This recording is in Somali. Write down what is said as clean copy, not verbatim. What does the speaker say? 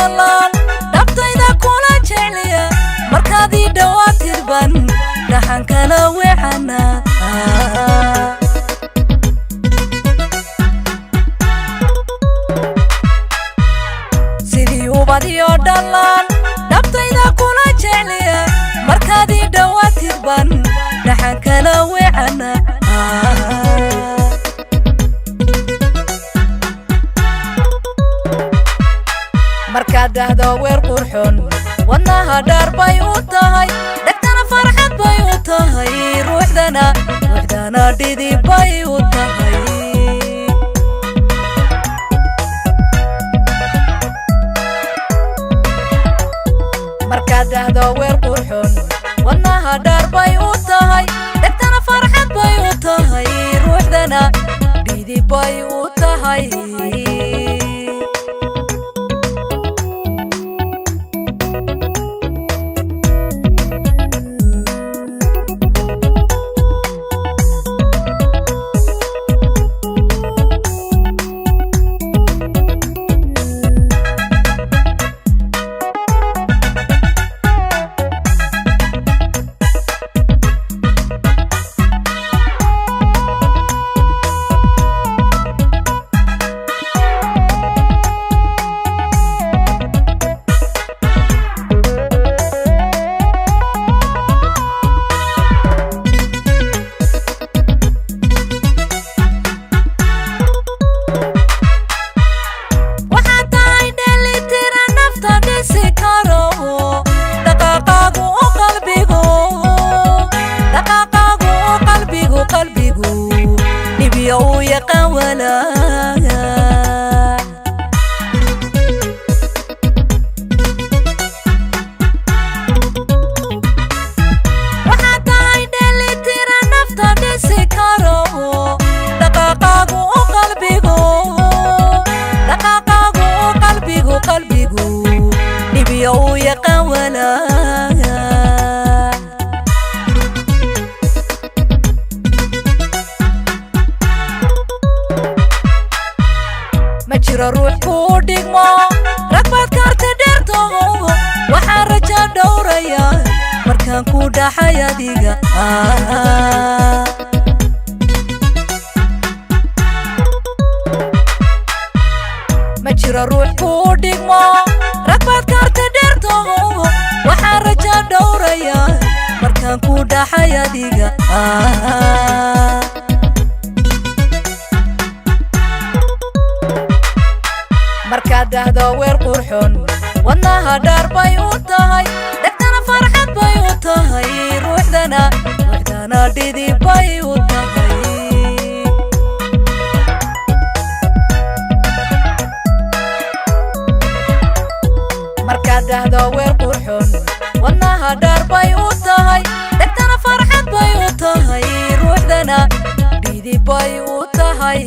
dhalaan dhabtayda kula jecliya markaadii dhawaatirban dhaxan kala weexana sidii ubadiyo dhalaan dhabtayda kula jecliya markaadii dhawaatirban dhaxan kala weexana markaad dhahdo weer qurxoon wadnaha dhaar bay u tahay dhegtana farxad bay u tahay ruuxdana dhidi bay u tahay markaad dhahdo weer qurxoon wadnaha dhaar bay u tahay dhegtana farxad bay u tahay ruuxdana dhidi bay u tahay روح كوديك ما ركبت كارت ديرتو وحان رجا دوريا مركان كودا حياتيك مجرى روح كوديك ما ركبت كارت ديرتو وحان رجا دوريا مركان كودا حياتيك markaad dhahdo weer qurxoon wadnaha dhaar bay u tahay dhegtana farxad bay u tahay ruuxdana dhidi bay u tahay markaad dhahdo weer qurxoon wadnaha dhaar bay u tahay dhegtana farxad bay u tahay ruuxdana dhidi bay u tahay